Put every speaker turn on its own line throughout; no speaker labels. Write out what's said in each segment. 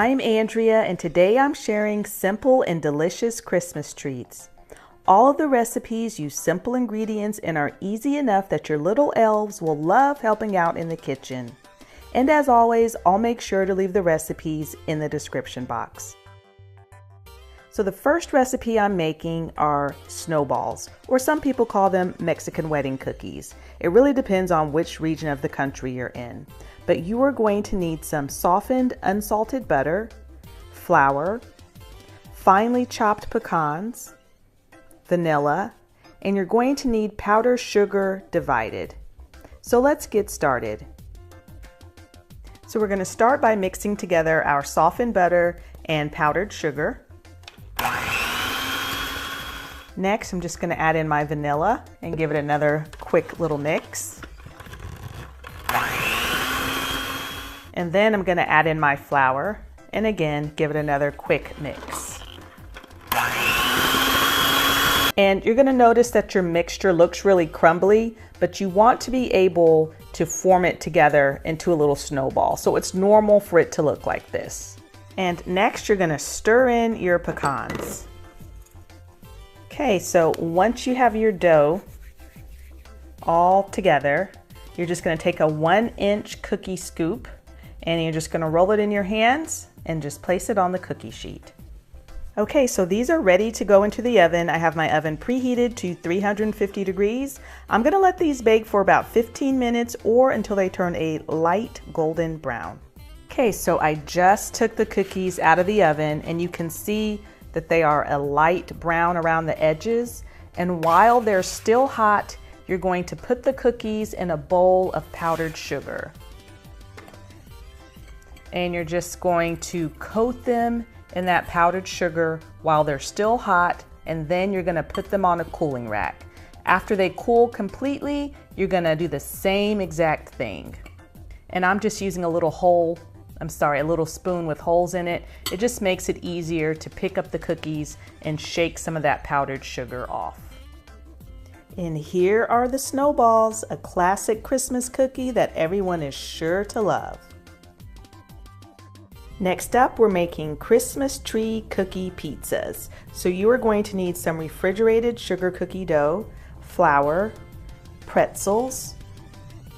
I'm Andrea, and today I'm sharing simple and delicious Christmas treats. All of the recipes use simple ingredients and are easy enough that your little elves will love helping out in the kitchen. And as always, I'll make sure to leave the recipes in the description box. So the first recipe I'm making are snowballs, or some people call them Mexican wedding cookies. It really depends on which region of the country you're in. But you are going to need some softened unsalted butter, flour, finely chopped pecans, vanilla, and you're going to need powdered sugar divided. So let's get started. So we're going to start by mixing together our softened butter and powdered sugar. Next, I'm just going to add in my vanilla and give it another quick little mix. And then I'm going to add in my flour and again give it another quick mix. And you're going to notice that your mixture looks really crumbly, but you want to be able to form it together into a little snowball. So it's normal for it to look like this. And next you're going to stir in your pecans. Okay, so once you have your dough all together, you're just going to take a 1-inch cookie scoop and you're just going to roll it in your hands and just place it on the cookie sheet. Okay, so these are ready to go into the oven. I have my oven preheated to 350 degrees. I'm going to let these bake for about 15 minutes or until they turn a light golden brown. Okay, so I just took the cookies out of the oven and you can see that they are a light brown around the edges. And while they're still hot, you're going to put the cookies in a bowl of powdered sugar. And you're just going to coat them in that powdered sugar while they're still hot, and then you're going to put them on a cooling rack. After they cool completely, you're going to do the same exact thing. And I'm just using a little spoon with holes in it. It just makes it easier to pick up the cookies and shake some of that powdered sugar off. And here are the snowballs, a classic Christmas cookie that everyone is sure to love. Next up, we're making Christmas tree cookie pizzas. So you are going to need some refrigerated sugar cookie dough, flour, pretzels,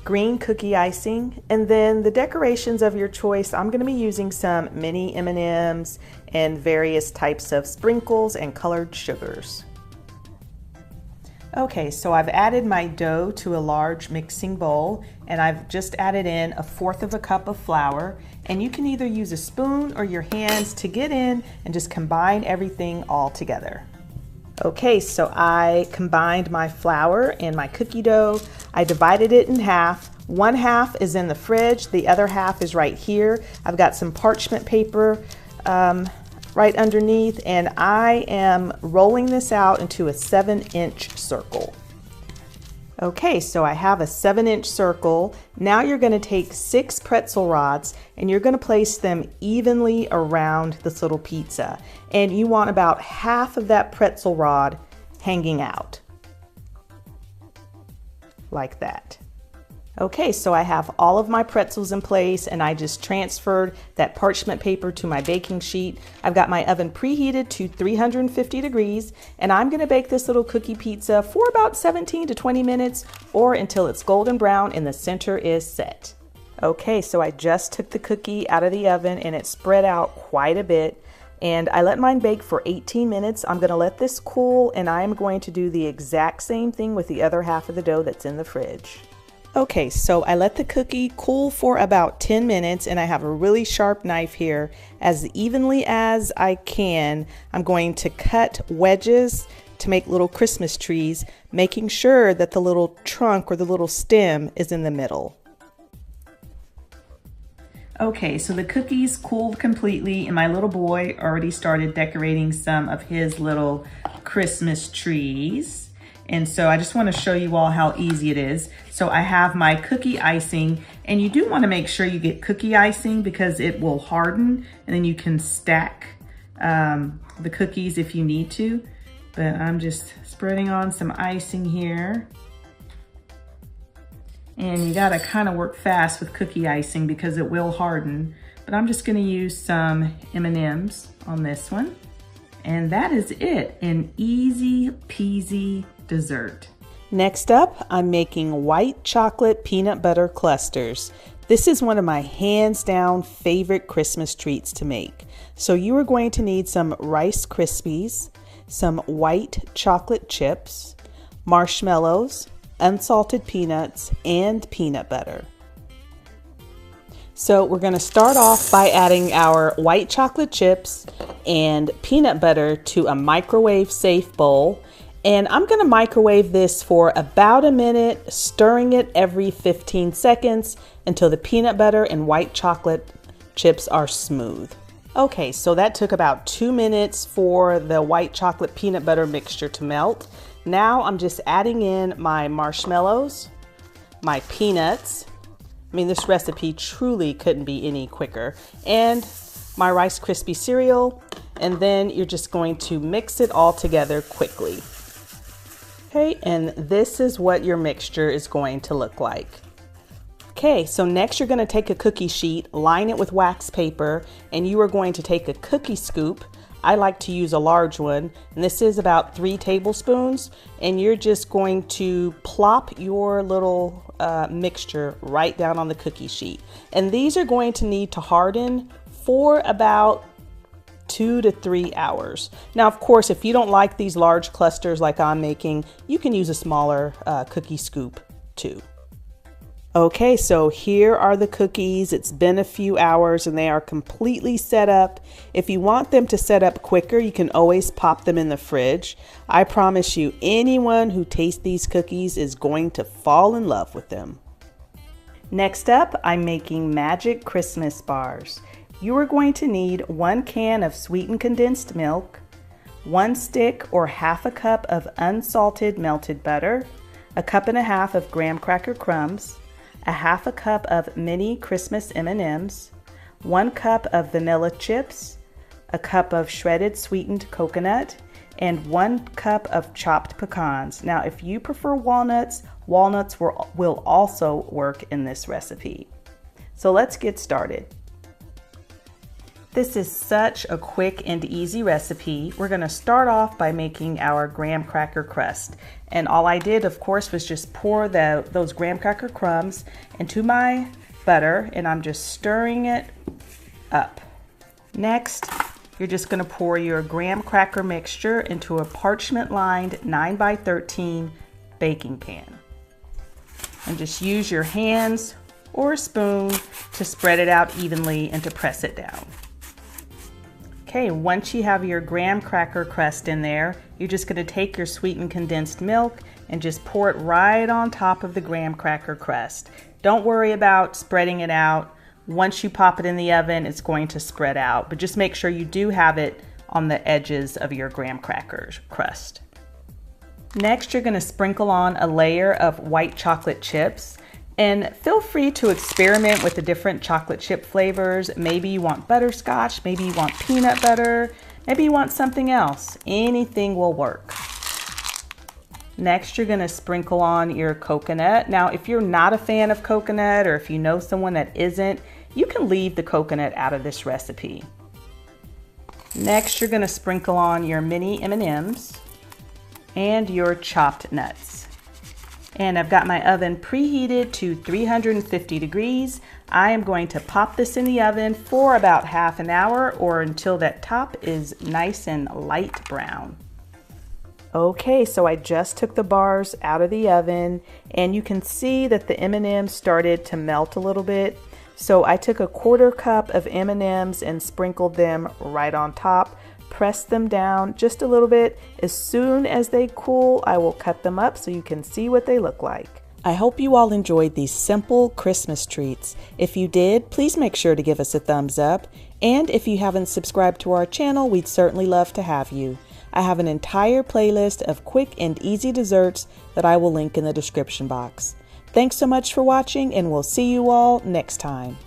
green cookie icing, and then the decorations of your choice. I'm going to be using some mini M&Ms and various types of sprinkles and colored sugars. Okay, so I've added my dough to a large mixing bowl and I've just added in 1/4 cup of flour, and you can either use a spoon or your hands to get in and just combine everything all together. Okay, so I combined my flour and my cookie dough. I divided it in half. One half is in the fridge, the other half is right here. I've got some parchment paper right underneath, and I am rolling this out into a 7-inch circle. Okay, so I have a 7-inch circle. Now you're going to take 6 pretzel rods and you're going to place them evenly around this little pizza. And you want about half of that pretzel rod hanging out. Like that. Okay, so I have all of my pretzels in place and I just transferred that parchment paper to my baking sheet. I've got my oven preheated to 350 degrees and I'm going to bake this little cookie pizza for about 17 to 20 minutes or until it's golden brown and the center is set. Okay, so I just took the cookie out of the oven and it spread out quite a bit, and I let mine bake for 18 minutes. I'm going to let this cool and I'm going to do the exact same thing with the other half of the dough that's in the fridge. Okay, so I let the cookie cool for about 10 minutes and I have a really sharp knife here. As evenly as I can, I'm going to cut wedges to make little Christmas trees, making sure that the little trunk or the little stem is in the middle. Okay, so the cookies cooled completely and my little boy already started decorating some of his little Christmas trees. And so I just want to show you all how easy it is. So I have my cookie icing, and you do want to make sure you get cookie icing because it will harden and then you can stack the cookies if you need to. But I'm just spreading on some icing here. And you gotta kind of work fast with cookie icing because it will harden. but I'm just gonna use some M&Ms on this one. And that is it, an easy peasy dessert. Next up, I'm making white chocolate peanut butter clusters. This is one of my hands down favorite Christmas treats to make. So you are going to need some Rice Krispies, some white chocolate chips, marshmallows, unsalted peanuts, and peanut butter. So we're going to start off by adding our white chocolate chips and peanut butter to a microwave safe bowl. And I'm going to microwave this for about a minute, stirring it every 15 seconds until the peanut butter and white chocolate chips are smooth. Okay, so that took about 2 minutes for the white chocolate peanut butter mixture to melt. Now I'm just adding in my marshmallows, my peanuts. I mean, this recipe truly couldn't be any quicker. And my Rice Krispie cereal. And then you're just going to mix it all together quickly. Okay, and this is what your mixture is going to look like. Okay, so next you're going to take a cookie sheet, line it with wax paper, and you are going to take a cookie scoop. I like to use a large one, and this is about 3 tablespoons, and you're just going to plop your little mixture right down on the cookie sheet. And these are going to need to harden for about 2 to 3 hours. Now, of course, if you don't like these large clusters like I'm making, you can use a smaller cookie scoop too. Okay, so here are the cookies. It's been a few hours and they are completely set up. If you want them to set up quicker, you can always pop them in the fridge. I promise you, anyone who tastes these cookies is going to fall in love with them. Next up, I'm making magic Christmas bars. You are going to need 1 can of sweetened condensed milk, 1 stick or half a cup of unsalted melted butter, 1.5 cups of graham cracker crumbs, 1/2 cup of mini Christmas M&Ms, 1 cup of vanilla chips, 1 cup of shredded sweetened coconut, and 1 cup of chopped pecans. Now, if you prefer walnuts, walnuts will also work in this recipe. So let's get started. This is such a quick and easy recipe. We're going to start off by making our graham cracker crust. And all I did, of course, was just pour those graham cracker crumbs into my butter, and I'm just stirring it up. Next, you're just going to pour your graham cracker mixture into a parchment-lined 9x13 baking pan. And just use your hands or a spoon to spread it out evenly and to press it down. Okay, once you have your graham cracker crust in there, you're just going to take your sweetened condensed milk and just pour it right on top of the graham cracker crust. Don't worry about spreading it out. Once you pop it in the oven, it's going to spread out, but just make sure you do have it on the edges of your graham cracker crust. Next, you're going to sprinkle on a layer of white chocolate chips. And feel free to experiment with the different chocolate chip flavors. Maybe you want butterscotch, maybe you want peanut butter, maybe you want something else. Anything will work. Next, you're going to sprinkle on your coconut. Now, if you're not a fan of coconut, or if you know someone that isn't, you can leave the coconut out of this recipe. Next, you're going to sprinkle on your mini M&Ms and your chopped nuts. And I've got my oven preheated to 350 degrees. I am going to pop this in the oven for about half an hour or until that top is nice and light brown. Okay, so I just took the bars out of the oven and you can see that the M&Ms started to melt a little bit. So I took 1/4 cup of M&Ms and sprinkled them right on top. Press them down just a little bit. As soon as they cool, I will cut them up so you can see what they look like. I hope you all enjoyed these simple Christmas treats. If you did, please make sure to give us a thumbs up. And if you haven't subscribed to our channel, we'd certainly love to have you. I have an entire playlist of quick and easy desserts that I will link in the description box. Thanks so much for watching, and we'll see you all next time.